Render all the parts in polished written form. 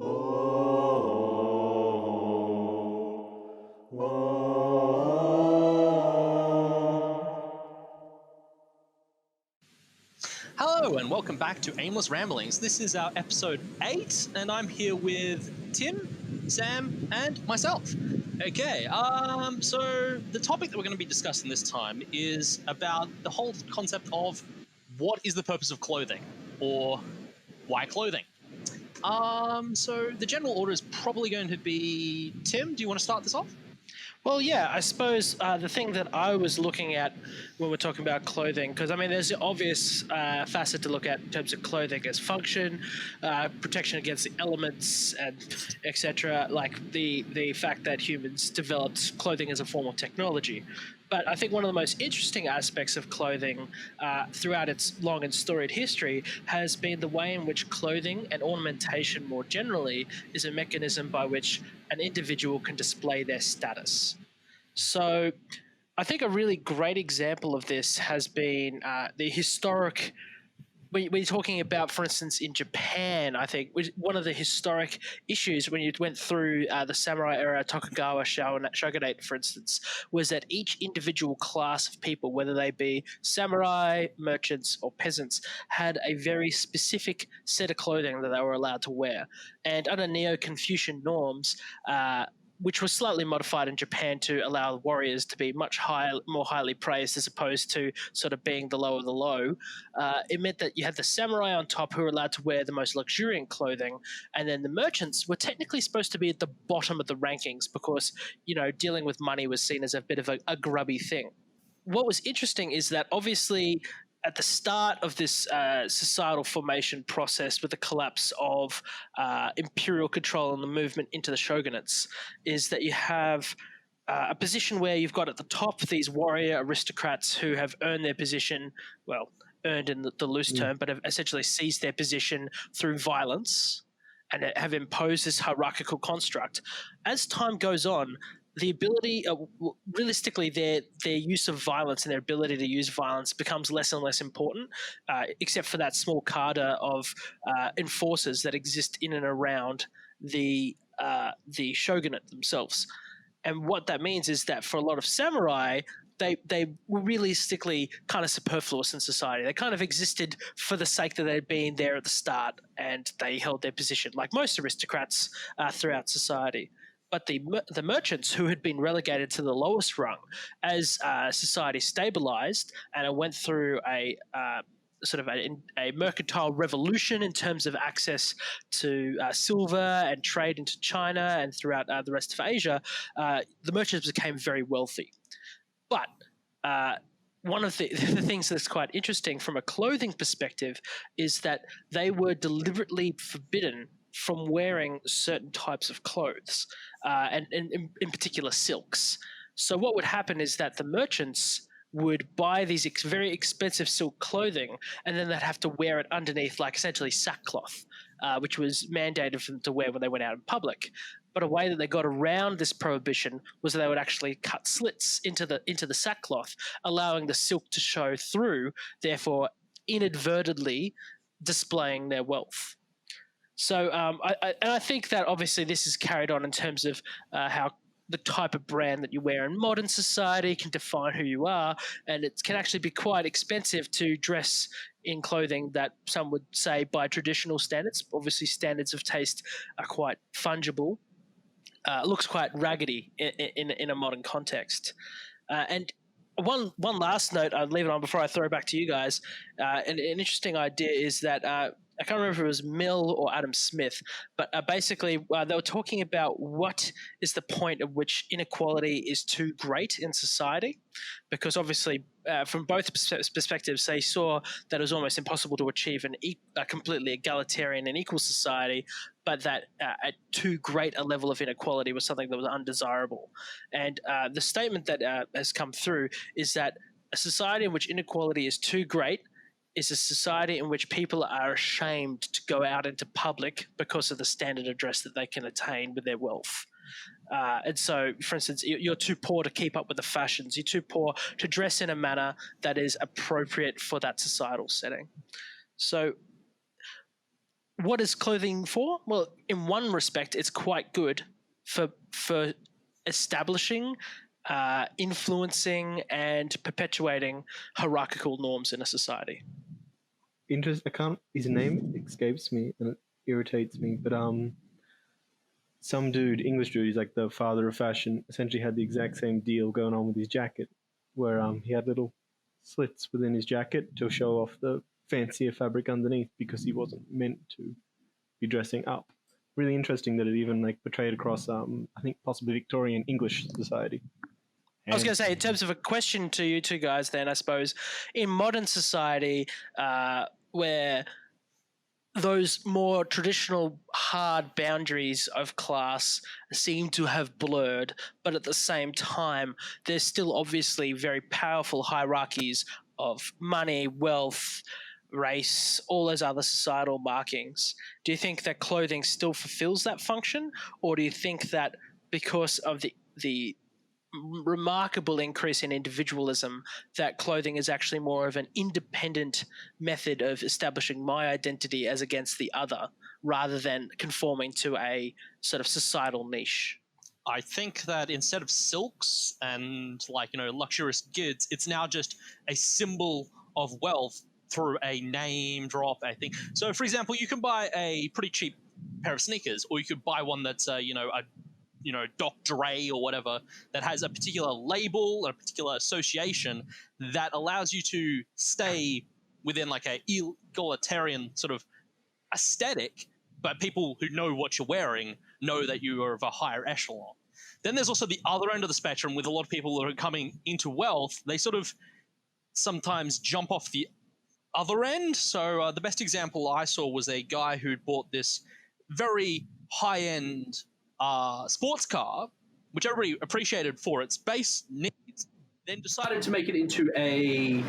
Hello and welcome back to Aimless Ramblings. This is our episode 8 and I'm here with Tim, Sam and myself. Okay, so the topic that we're going to be discussing this time is about the whole concept of what is the purpose of clothing, or why clothing? So the general order is probably going to be Tim, do you want to start this off? Well, yeah, I suppose the thing that I was looking at when we're talking about clothing, because I mean, there's the obvious facet to look at in terms of clothing as function, protection against the elements, and etc. Like the fact that humans developed clothing as a form of technology. But I think one of the most interesting aspects of clothing throughout its long and storied history has been the way in which clothing and ornamentation more generally is a mechanism by which an individual can display their status. So I think a really great example of this has been the historic. We're talking about, for instance, in Japan, I think one of the historic issues when you went through the samurai era, Tokugawa shogunate, for instance, was that each individual class of people, whether they be samurai, merchants, or peasants, had a very specific set of clothing that they were allowed to wear. And under Neo-Confucian norms, which was slightly modified in Japan to allow warriors to be more highly praised as opposed to sort of being the low of the low. It meant that you had the samurai on top who were allowed to wear the most luxuriant clothing, and then the merchants were technically supposed to be at the bottom of the rankings because, dealing with money was seen as a bit of a grubby thing. What was interesting is that obviously at the start of this societal formation process with the collapse of imperial control and the movement into the shogunates is that you have a position where you've got at the top these warrior aristocrats who have earned their position, well, earned in the loose term, but have essentially seized their position through violence and have imposed this hierarchical construct. As time goes on, the ability, realistically, their use of violence and their ability to use violence becomes less and less important, except for that small cadre of enforcers that exist in and around the shogunate themselves. And what that means is that for a lot of samurai, they were realistically kind of superfluous in society. They kind of existed for the sake that they'd been there at the start and they held their position, like most aristocrats throughout society. But the merchants who had been relegated to the lowest rung as society stabilized and it went through a mercantile revolution in terms of access to silver and trade into China and throughout the rest of Asia, the merchants became very wealthy. But one of the things that's quite interesting from a clothing perspective is that they were deliberately forbidden from wearing certain types of clothes, and in particular silks. So what would happen is that the merchants would buy these very expensive silk clothing, and then they'd have to wear it underneath, like essentially sackcloth, which was mandated for them to wear when they went out in public. But a way that they got around this prohibition was that they would actually cut slits into the sackcloth, allowing the silk to show through, therefore inadvertently displaying their wealth. So I think that obviously this is carried on in terms of how the type of brand that you wear in modern society can define who you are, and it can actually be quite expensive to dress in clothing that some would say by traditional standards. Obviously, standards of taste are quite fungible. Looks quite raggedy in a modern context. And one last note I'd leave it on before I throw it back to you guys. An interesting idea is that I can't remember if it was Mill or Adam Smith, but basically they were talking about what is the point at which inequality is too great in society, because obviously from both perspectives they saw that it was almost impossible to achieve a completely egalitarian and equal society, but that at too great a level of inequality was something that was undesirable. And the statement that has come through is that a society in which inequality is too great is a society in which people are ashamed to go out into public because of the standard of dress that they can attain with their wealth. And so, for instance, you're too poor to keep up with the fashions. You're too poor to dress in a manner that is appropriate for that societal setting. So what is clothing for? Well, in one respect, it's quite good for establishing, influencing, and perpetuating hierarchical norms in a society. I can't. His name escapes me and it irritates me. But some dude, English dude, he's like the father of fashion. Essentially, had the exact same deal going on with his jacket, where he had little slits within his jacket to show off the fancier fabric underneath because he wasn't meant to be dressing up. Really interesting that it even like portrayed across, I think possibly Victorian English society. I was going to say, in terms of a question to you two guys, then I suppose in modern society, where those more traditional hard boundaries of class seem to have blurred, but at the same time, there's still obviously very powerful hierarchies of money, wealth, race, all those other societal markings. Do you think that clothing still fulfills that function, or do you think that because of the remarkable increase in individualism, that clothing is actually more of an independent method of establishing my identity as against the other, rather than conforming to a sort of societal niche? I think that instead of silks and luxurious goods, it's now just a symbol of wealth through a name drop. I think so. For example, you can buy a pretty cheap pair of sneakers, or you could buy one that's a Dr. Dre or whatever, that has a particular label, a particular association that allows you to stay within like a egalitarian sort of aesthetic, but people who know what you're wearing know that you are of a higher echelon. Then there's also the other end of the spectrum with a lot of people that are coming into wealth. They sort of sometimes jump off the other end. So the best example I saw was a guy who'd bought this very high-end sports car, which everybody appreciated for its base needs, then decided to make it into a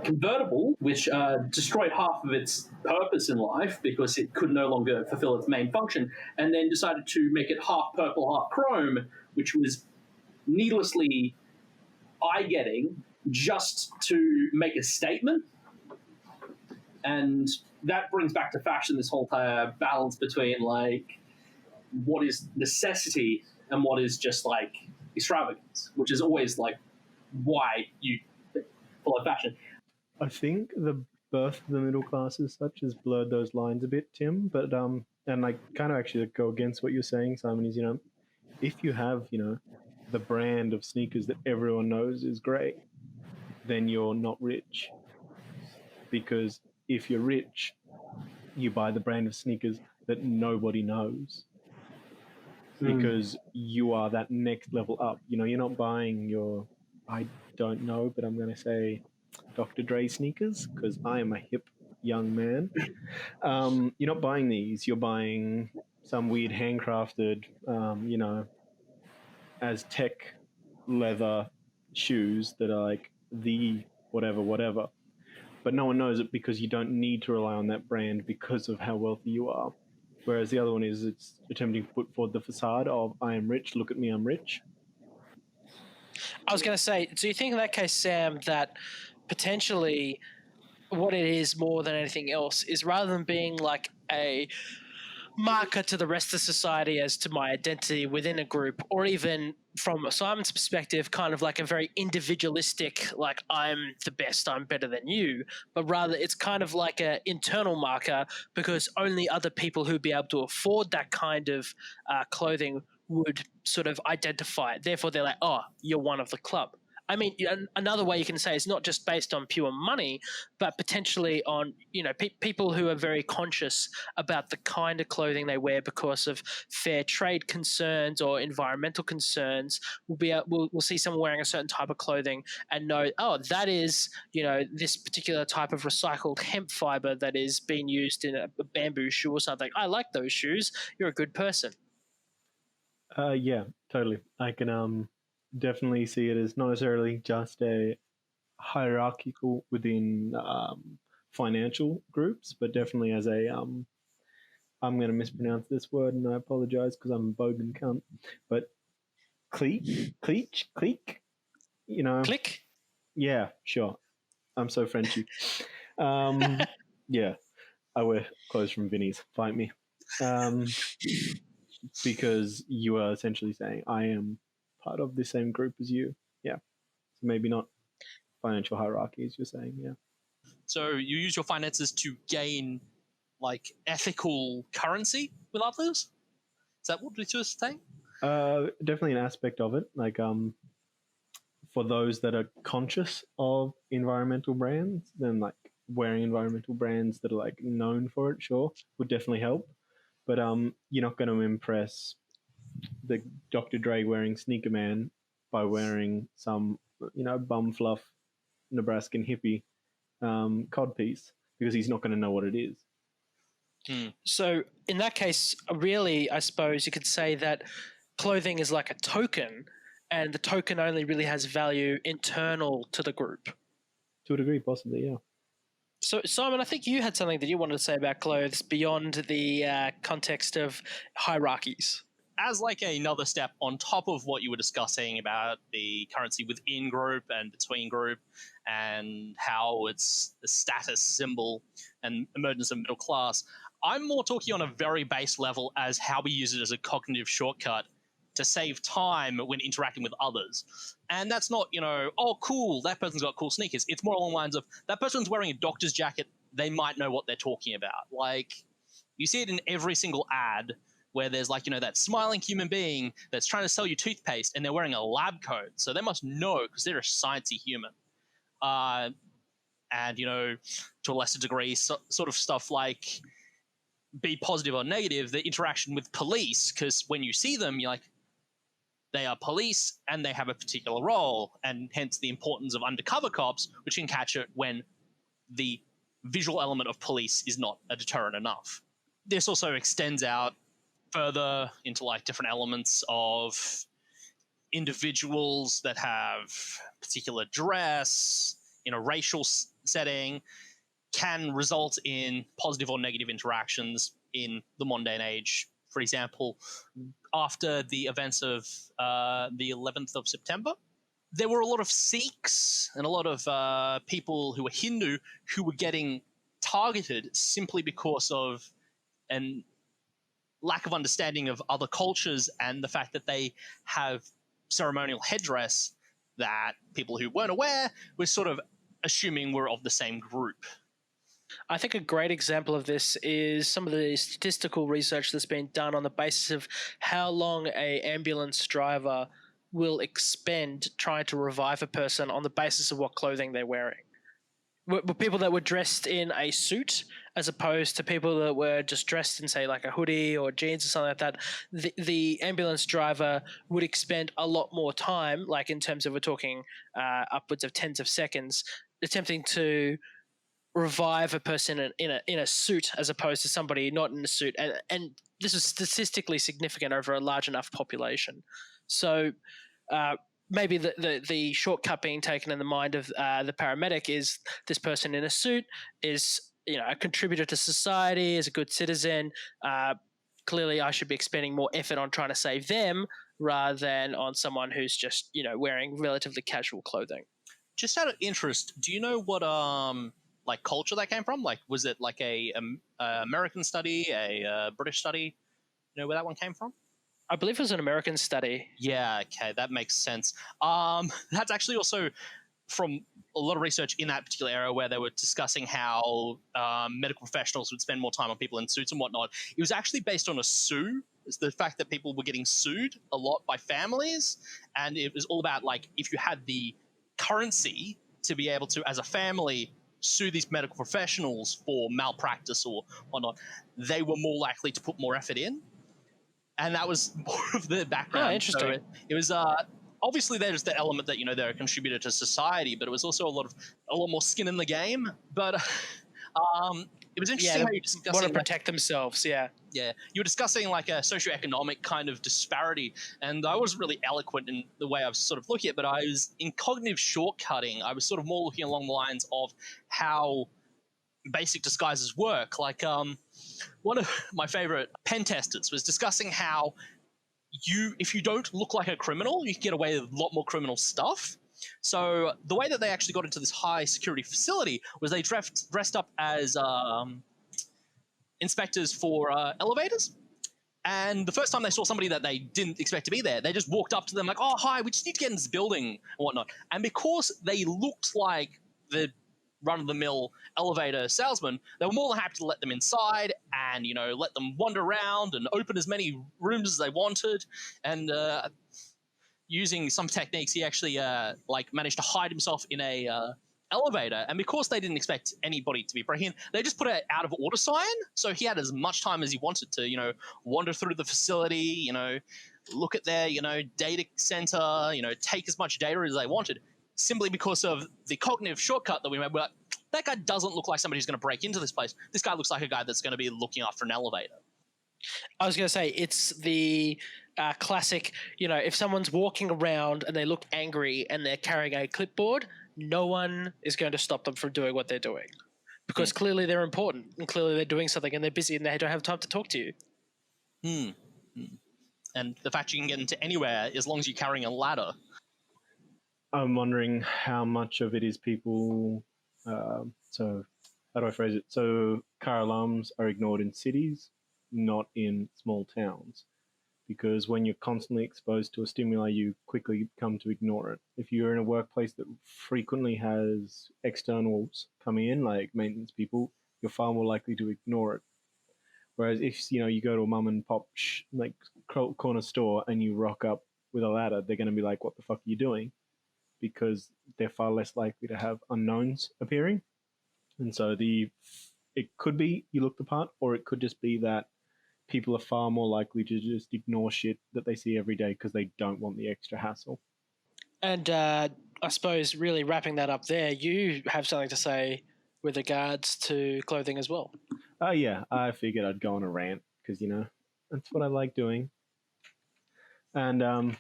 convertible, which destroyed half of its purpose in life because it could no longer fulfill its main function, and then decided to make it half purple, half chrome, which was needlessly eye-getting just to make a statement. And that brings back to fashion this whole balance between like what is necessity and what is just like extravagance, which is always like why you follow fashion. I think the birth of the middle class as such has blurred those lines a bit, Tim. But and like kind of actually go against what you're saying, Simon, is if you have the brand of sneakers that everyone knows is great, then you're not rich. Because if you're rich, you buy the brand of sneakers that nobody knows. Because you are that next level up. You're not buying I don't know, but I'm going to say Dr. Dre sneakers because I am a hip young man. You're not buying these. You're buying some weird handcrafted, Aztec leather shoes that are like the whatever. But no one knows it because you don't need to rely on that brand because of how wealthy you are. Whereas the other one is it's attempting to put forward the facade of I am rich, look at me, I'm rich. I was going to say, do you think in that case, Sam, that potentially what it is more than anything else is rather than being like a marker to the rest of society as to my identity within a group, or even from Simon's perspective, kind of like a very individualistic, like I'm the best, I'm better than you, but rather it's kind of like an internal marker because only other people who'd be able to afford that kind of clothing would sort of identify it. Therefore, they're like, oh, you're one of the club. I mean, another way you can say it's not just based on pure money, but potentially on people who are very conscious about the kind of clothing they wear because of fair trade concerns or environmental concerns. We'll see someone wearing a certain type of clothing and know, oh, that is this particular type of recycled hemp fiber that is being used in a bamboo shoe or something. I like those shoes. You're a good person. Yeah, totally. I can definitely see it as not necessarily just a hierarchical within financial groups, but definitely as a I'm going to mispronounce this word and I apologize because I'm a bogan cunt, but clique, Click. Yeah, sure. I'm so Frenchy. Yeah, I wear clothes from Vinnie's. Fight me. Um, because you are essentially saying I am part of the same group as you. Yeah. So maybe not financial hierarchies, you're saying, yeah. So you use your finances to gain like ethical currency with others? Is that what you're saying? Definitely an aspect of it. Like for those that are conscious of environmental brands, then like wearing environmental brands that are like known for it, sure, would definitely help. But you're not going to impress the Dr. Dre wearing Sneaker Man by wearing some bum fluff Nebraskan hippie codpiece because he's not going to know what it is. So in that case, really, I suppose you could say that clothing is like a token, and the token only really has value internal to the group. To a degree, possibly, yeah. So, Simon, I think you had something that you wanted to say about clothes beyond the context of hierarchies. As like another step on top of what you were discussing about the currency within group and between group and how it's a status symbol and emergence of middle class, I'm more talking on a very base level as how we use it as a cognitive shortcut to save time when interacting with others. And that's not, oh, cool, that person's got cool sneakers. It's more along the lines of that person's wearing a doctor's jacket. They might know what they're talking about. Like, you see it in every single ad where there's like, that smiling human being that's trying to sell you toothpaste and they're wearing a lab coat. So they must know because they're a sciencey human. And, to a lesser degree, sort of stuff like be positive or negative, the interaction with police, because when you see them, you're like, they are police and they have a particular role, and hence the importance of undercover cops, which can catch it when the visual element of police is not a deterrent enough. This also extends out further into like different elements of individuals that have particular dress in a racial setting can result in positive or negative interactions in the mundane age. For example, after the events of the 11th of September, there were a lot of Sikhs and a lot of people who were Hindu who were getting targeted simply because of an lack of understanding of other cultures and the fact that they have ceremonial headdress that people who weren't aware were sort of assuming were of the same group. I think a great example of this is some of the statistical research that's been done on the basis of how long a ambulance driver will expend trying to revive a person on the basis of what clothing they're wearing. Were people that were dressed in a suit as opposed to people that were just dressed in, say, like a hoodie or jeans or something like that, the ambulance driver would expend a lot more time, like in terms of we're talking upwards of tens of seconds, attempting to revive a person in a suit as opposed to somebody not in a suit, and this is statistically significant over a large enough population. So maybe the shortcut being taken in the mind of the paramedic is this person in a suit is a contributor to society, is a good citizen. Clearly, I should be expending more effort on trying to save them rather than on someone who's just wearing relatively casual clothing. Just out of interest, do you know what like culture that came from? Like, was it like a American study, a British study? You know where that one came from? I believe it was an American study. Yeah, okay, that makes sense. That's actually also from a lot of research in that particular area where they were discussing how medical professionals would spend more time on people in suits and whatnot. It was actually based on a sue. It's the fact that people were getting sued a lot by families, and it was all about like if you had the currency to be able to, as a family, sue these medical professionals for malpractice or whatnot, they were more likely to put more effort in. And that was more of the background. Oh, interesting. So it was obviously there's the element that they're a contributor to society, but it was also a lot more skin in the game. But it was interesting how you discussing want to protect themselves. Yeah, you were discussing like a socioeconomic kind of disparity, and I wasn't really eloquent in the way I was sort of looking at it, but I was in cognitive shortcutting. I was sort of more looking along the lines of how basic disguises work. Like one of my favorite pen testers was discussing how if you don't look like a criminal, you can get away with a lot more criminal stuff. So the way that they actually got into this high security facility was they dressed up as inspectors for elevators. And the first time they saw somebody that they didn't expect to be there, they just walked up to them like, "Oh, hi, we just need to get in this building," and whatnot. And because they looked like the run-of-the-mill elevator salesman, they were more than happy to let them inside and, let them wander around and open as many rooms as they wanted. And using some techniques, he actually managed to hide himself in a elevator, and because they didn't expect anybody to be breaking in, they just put an out of order sign, so he had as much time as he wanted to wander through the facility, look at their data center, take as much data as they wanted, simply because of the cognitive shortcut that we made. We're like, that guy doesn't look like somebody who's going to break into this place. This guy looks like a guy that's going to be looking after an elevator. I was going to say, it's the classic, if someone's walking around and they look angry and they're carrying a clipboard, no one is going to stop them from doing what they're doing, because clearly they're important and clearly they're doing something and they're busy and they don't have time to talk to you. And the fact you can get into anywhere as long as you're carrying a ladder. I'm wondering how much of it is people. So, how do I phrase it? So, car alarms are ignored in cities, not in small towns, because when you're constantly exposed to a stimuli, you quickly come to ignore it. If you're in a workplace that frequently has externals coming in, like maintenance people, you're far more likely to ignore it. Whereas if you go to a mum and pop corner store and you rock up with a ladder, they're going to be like, "What the fuck are you doing?" Because they're far less likely to have unknowns appearing. And so it could be you look the part, or it could just be that people are far more likely to just ignore shit that they see every day because they don't want the extra hassle. And I suppose really wrapping that up there, you have something to say with regards to clothing as well. Yeah, I figured I'd go on a rant because, that's what I like doing. And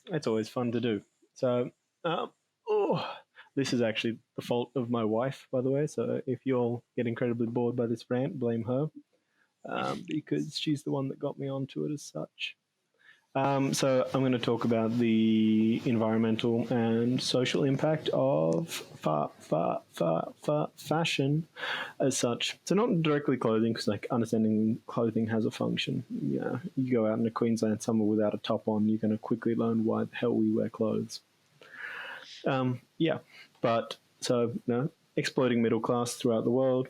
it's always fun to do. So, this is actually the fault of my wife, by the way. So if you all get incredibly bored by this rant, blame her. Because she's the one that got me onto it as such. So I'm going to talk about the environmental and social impact of fashion as such. So not directly clothing, because understanding clothing has a function. You go out in a Queensland summer without a top on, you're going to quickly learn why the hell we wear clothes. But so exploiting middle class throughout the world.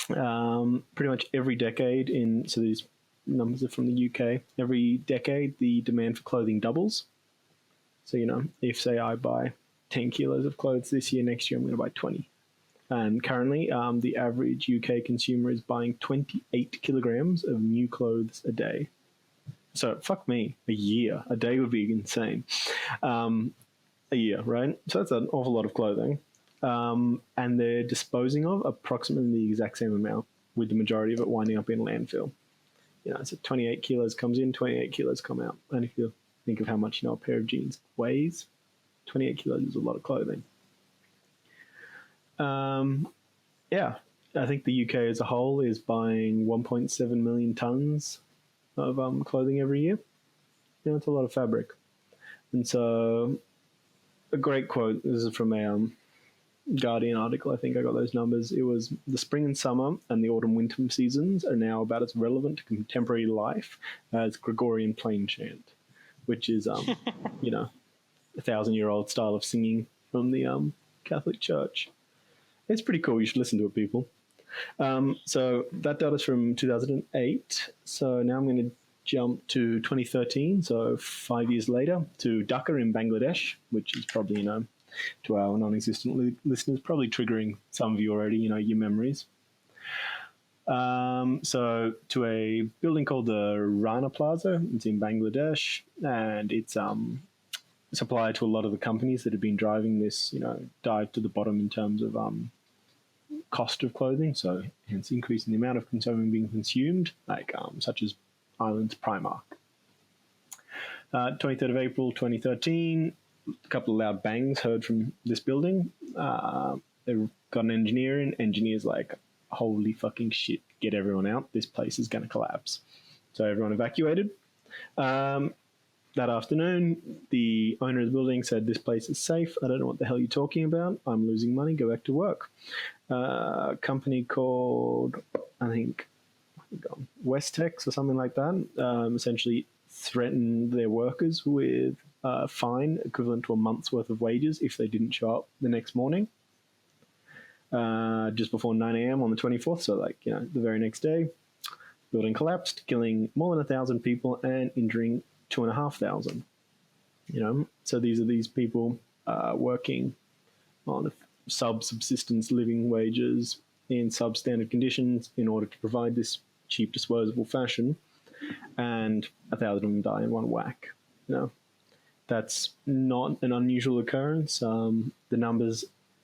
Pretty much every decade so these numbers are from the UK, every decade the demand for clothing doubles. So, if say I buy 10 kilos of clothes this year, next year I'm going to buy 20. And currently the average UK consumer is buying 28 kilograms of new clothes a day. So fuck me, a day would be insane. A year, right? So that's an awful lot of clothing. And they're disposing of approximately the exact same amount, with the majority of it winding up in landfill. So 28 kilos comes in, 28 kilos come out. And if you think of how much a pair of jeans weighs, 28 kilos is a lot of clothing. I think the UK as a whole is buying 1.7 million tons of clothing every year. It's a lot of fabric. And so a great quote, this is from a Guardian article, I think I got those numbers. It was the spring and summer and the autumn winter seasons are now about as relevant to contemporary life as Gregorian plain chant, which is, 1,000-year-old style of singing from the Catholic Church. It's pretty cool. You should listen to it, people. So that data's from 2008. So now I'm going to jump to 2013, so 5 years later, to Dhaka in Bangladesh, which is probably, to our non-existent listeners, probably triggering some of you already, your memories. So to a building called the Rana Plaza. It's in Bangladesh, and it's supplied to a lot of the companies that have been driving this, dive to the bottom in terms of cost of clothing, so hence increasing the amount of clothing being consumed, such as Ireland's Primark. 23rd of April 2013, a couple of loud bangs heard from this building. They've got an engineer in. Engineer's like, holy fucking shit, get everyone out. This place is going to collapse. So everyone evacuated. that afternoon, the owner of the building said, "This place is safe. I don't know what the hell you're talking about. I'm losing money. Go back to work." A company called, I think, Westex or something like that, essentially threatened their workers with a fine equivalent to a month's worth of wages if they didn't show up the next morning, just before 9 a.m. on the 24th. So, the very next day, building collapsed, killing more than 1,000 people and injuring 2,500. So these are these people working on sub-subsistence living wages in substandard conditions in order to provide this cheap disposable fashion, and 1,000 of them die in one whack. That's not an unusual occurrence. The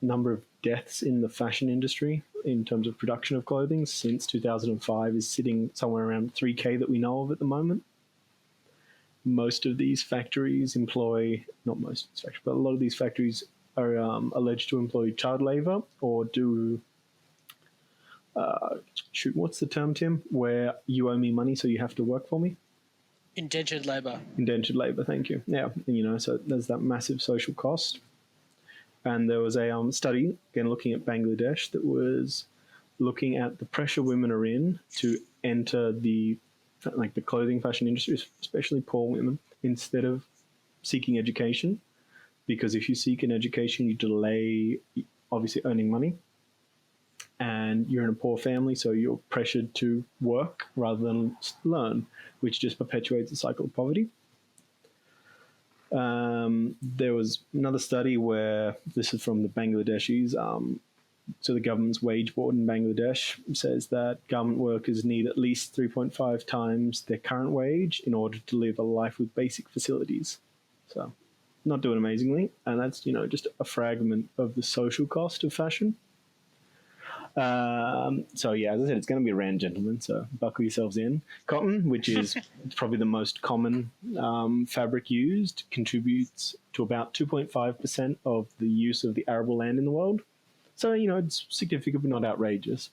number of deaths in the fashion industry in terms of production of clothing since 2005 is sitting somewhere around 3K that we know of at the moment. Most of these factories employ, not most of these factories, but a lot of these factories are alleged to employ child labor or do, what's the term, Tim? Where you owe me money, so you have to work for me? Indentured labor. Indentured labor, thank you. Yeah, so there's that massive social cost. And there was a study, again, looking at Bangladesh, that was looking at the pressure women are in to enter the clothing fashion industry, especially poor women, instead of seeking education. Because if you seek an education, you delay, obviously, earning money. And you're in a poor family, so you're pressured to work rather than learn, which just perpetuates the cycle of poverty. There was another study where, this is from the Bangladeshis, so the government's wage board in Bangladesh says that government workers need at least 3.5 times their current wage in order to live a life with basic facilities. So not doing amazingly. And that's, just a fragment of the social cost of fashion. So yeah, as I said, it's going to be a rand, gentlemen, so buckle yourselves in. Cotton, which is probably the most common fabric used, contributes to about 2.5% of the use of the arable land in the world. So, it's significant but not outrageous.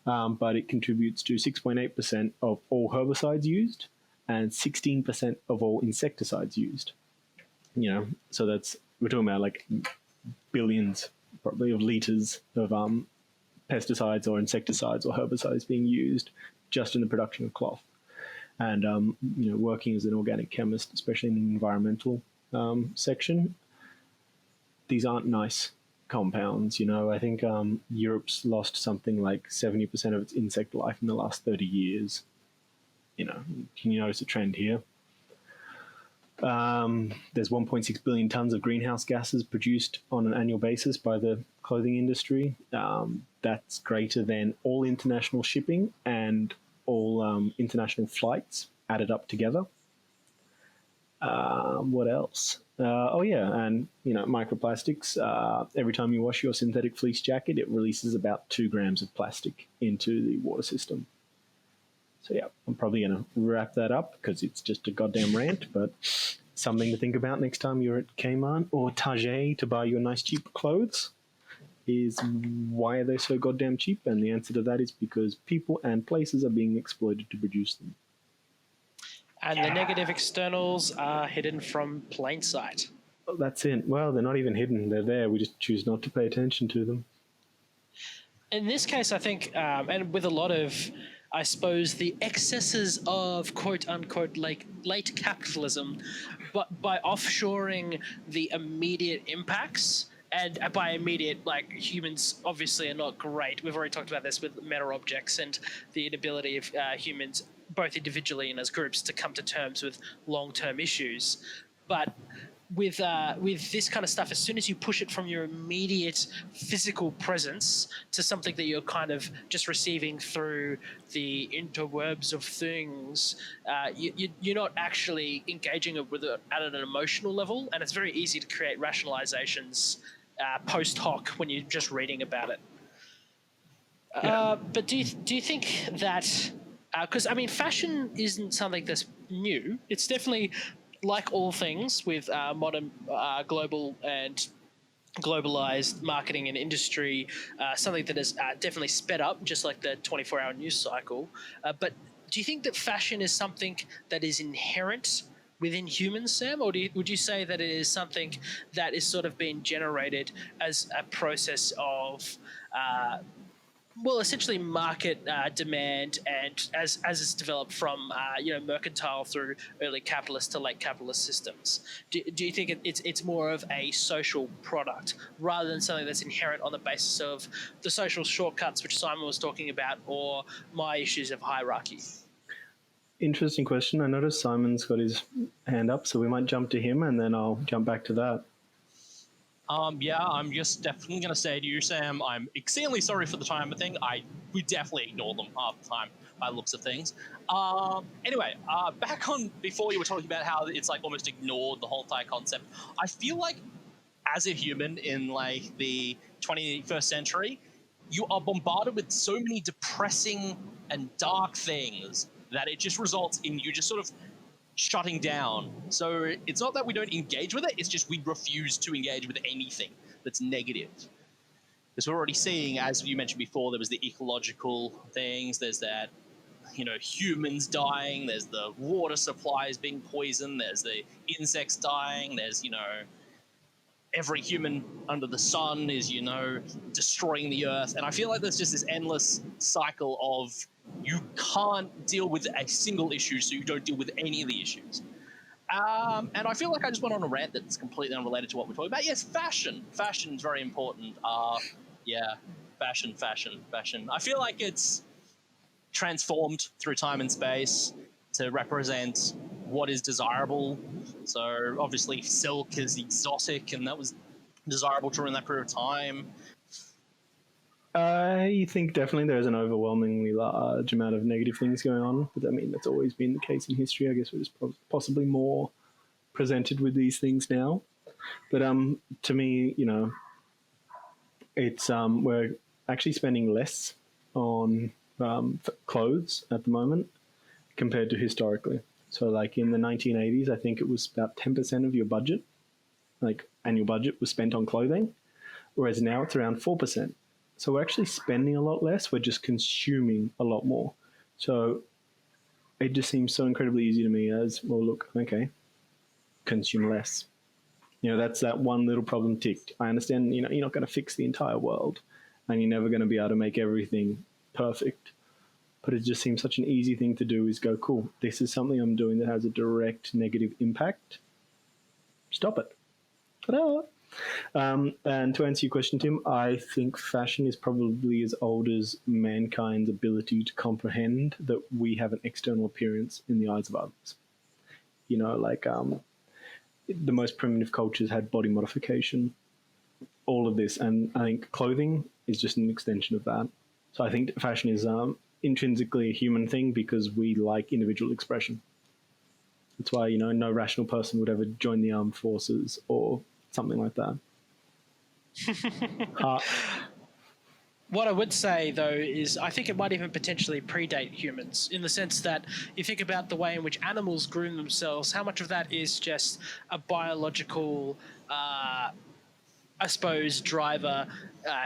But it contributes to 6.8% of all herbicides used and 16% of all insecticides used. So we're talking about billions probably of liters of pesticides or insecticides or herbicides being used just in the production of cloth. And, working as an organic chemist, especially in the environmental section, these aren't nice compounds. I think Europe's lost something like 70% of its insect life in the last 30 years. Can you notice a trend here? There's 1.6 billion tons of greenhouse gases produced on an annual basis by the clothing industry. That's greater than all international shipping and all international flights added up together. What else? And microplastics. Every time you wash your synthetic fleece jacket, it releases about 2 grams of plastic into the water system. So yeah, I'm probably going to wrap that up because it's just a goddamn rant, but something to think about next time you're at Kmart or Target to buy your nice cheap clothes is why are they so goddamn cheap? And the answer to that is because people and places are being exploited to produce them. And the negative externals are hidden from plain sight. Well, that's it. Well, they're not even hidden. They're there. We just choose not to pay attention to them. In this case, I think, and with a lot of, I suppose, the excesses of quote-unquote late capitalism, but by offshoring the immediate impacts, and by immediate, humans obviously are not great. We've already talked about this with meta objects and the inability of humans, both individually and as groups, to come to terms with long-term issues. But with this kind of stuff, as soon as you push it from your immediate physical presence to something that you're kind of just receiving through the interwebs of things, you're not actually engaging with it at an emotional level, and it's very easy to create rationalizations post hoc when you're just reading about it. But do you think that, because fashion isn't something that's new. It's definitely, like all things with modern global and globalized marketing and industry, something that has definitely sped up, just like the 24-hour news cycle. But do you think that fashion is something that is inherent within humans, Sam, or would you say that it is something that is sort of being generated as a process of essentially market demand, and as it's developed from mercantile through early capitalist to late capitalist systems? Do you think it's more of a social product rather than something that's inherent on the basis of the social shortcuts which Simon was talking about, or my issues of hierarchy? Interesting question. I noticed Simon's got his hand up, so we might jump to him and then I'll jump back to that. Yeah, I'm just definitely going to say to you, Sam, I'm exceedingly sorry for the timer thing. We definitely ignore them half the time by the looks of things. Anyway, back on before you were talking about how it's like almost ignored the whole entire concept. I feel like as a human in like the 21st century, you are bombarded with so many depressing and dark things that it just results in you just sort of shutting down. So it's not that we don't engage with it, it's just we refuse to engage with anything that's negative. Because we're already seeing, as you mentioned before, there was the ecological things, there's that, humans dying, there's the water supplies being poisoned, there's the insects dying, there's, every human under the sun is, destroying the earth. And I feel like there's just this endless cycle of you can't deal with a single issue, so you don't deal with any of the issues. And I feel like I just went on a rant that's completely unrelated to what we're talking about. Yes, fashion. Fashion is very important. Fashion. I feel like it's transformed through time and space to represent what is desirable. So obviously silk is exotic, and that was desirable during that period of time. I think definitely there's an overwhelmingly large amount of negative things going on, but I mean, that's always been the case in history. I guess we're just possibly more presented with these things now. But to me, it's we're actually spending less on clothes at the moment compared to historically. So like in the 1980s, I think it was about 10% of your budget, like annual budget, was spent on clothing, whereas now it's around 4%. So we're actually spending a lot less. We're just consuming a lot more. So it just seems so incredibly easy to me as, well, look, okay, consume less. That's that one little problem ticked. I understand, you're not going to fix the entire world and you're never going to be able to make everything perfect. But it just seems such an easy thing to do is go, cool, this is something I'm doing that has a direct negative impact. Stop it. Ta-da! And to answer your question, Tim, I think fashion is probably as old as mankind's ability to comprehend that we have an external appearance in the eyes of others. The most primitive cultures had body modification, all of this, and I think clothing is just an extension of that. So I think fashion is intrinsically a human thing because we like individual expression. That's why, no rational person would ever join the armed forces or something like that. What I would say, though, is I think it might even potentially predate humans, in the sense that you think about the way in which animals groom themselves, how much of that is just a biological, I suppose, driver,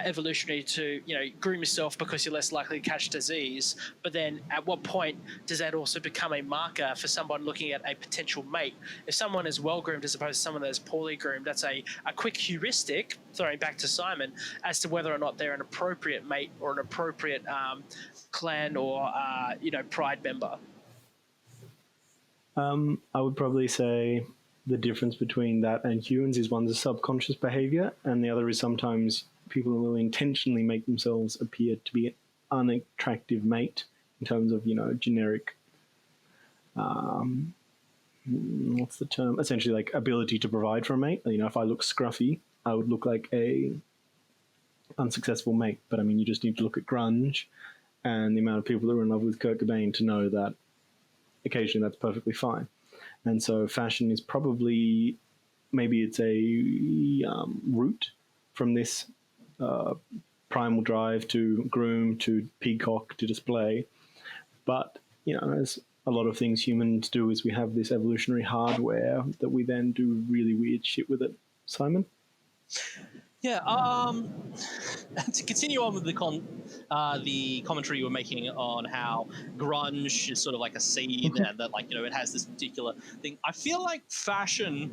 evolutionary to, groom yourself because you're less likely to catch disease. But then at what point does that also become a marker for someone looking at a potential mate? If someone is well groomed as opposed to someone that is poorly groomed, that's a quick heuristic, throwing back to Simon, as to whether or not they're an appropriate mate or an appropriate clan or, pride member. I would probably say the difference between that and humans is one's a subconscious behavior, and the other is sometimes people will intentionally make themselves appear to be an unattractive mate in terms of, generic, what's the term? Essentially, like ability to provide for a mate. If I look scruffy, I would look like a unsuccessful mate. But I mean, you just need to look at grunge and the amount of people that were in love with Kurt Cobain to know that occasionally that's perfectly fine. And so fashion is probably, maybe it's a route from this primal drive to groom, to peacock, to display. But, as a lot of things humans do, is we have this evolutionary hardware that we then do really weird shit with it. Simon? Yeah. To continue on with the commentary you were making on how grunge is sort of like a scene, and that, like, it has this particular thing. I feel like fashion,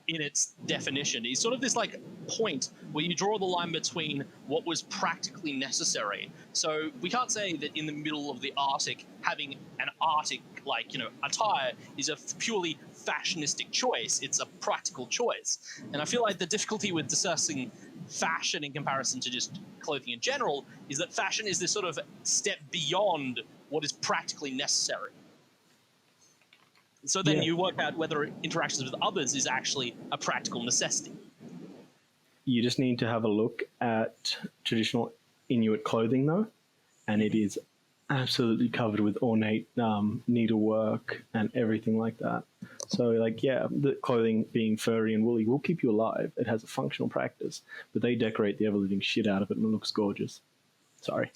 in its definition, is sort of this like point where you draw the line between what was practically necessary. So we can't say that in the middle of the Arctic, having an Arctic, like, attire is a purely fashionistic choice. It's a practical choice. And I feel like the difficulty with discussing fashion in comparison to just clothing in general is that fashion is this sort of step beyond what is practically necessary. So then Yeah. you work out whether interactions with others is actually a practical necessity. You just need to have a look at traditional Inuit clothing, though, and it is absolutely covered with ornate needlework and everything like that. So, like, yeah, the clothing being furry and woolly will keep you alive. It has a functional practice, but they decorate the ever-living shit out of it and it looks gorgeous. Sorry.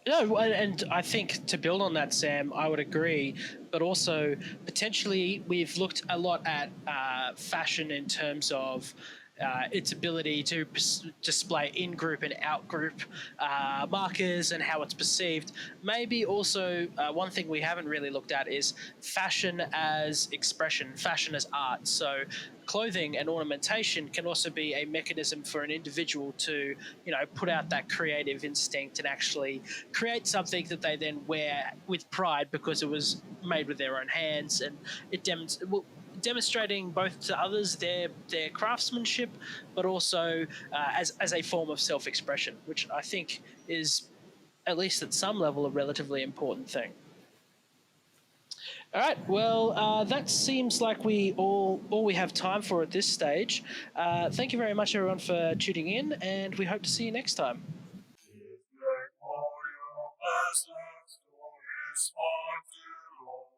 No, and I think to build on that, Sam, I would agree. But also, potentially, we've looked a lot at fashion in terms of its ability to display in-group and out-group markers and how it's perceived. Maybe also one thing we haven't really looked at is fashion as expression, fashion as art. So clothing and ornamentation can also be a mechanism for an individual to, put out that creative instinct and actually create something that they then wear with pride because it was made with their own hands, and it demonstrating both to others their craftsmanship, but also as a form of self-expression, which I think is, at least at some level, a relatively important thing. All right. Well, that seems like we all we have time for at this stage. Thank you very much, everyone, for tuning in, and we hope to see you next time. If your audio has left or is on too long,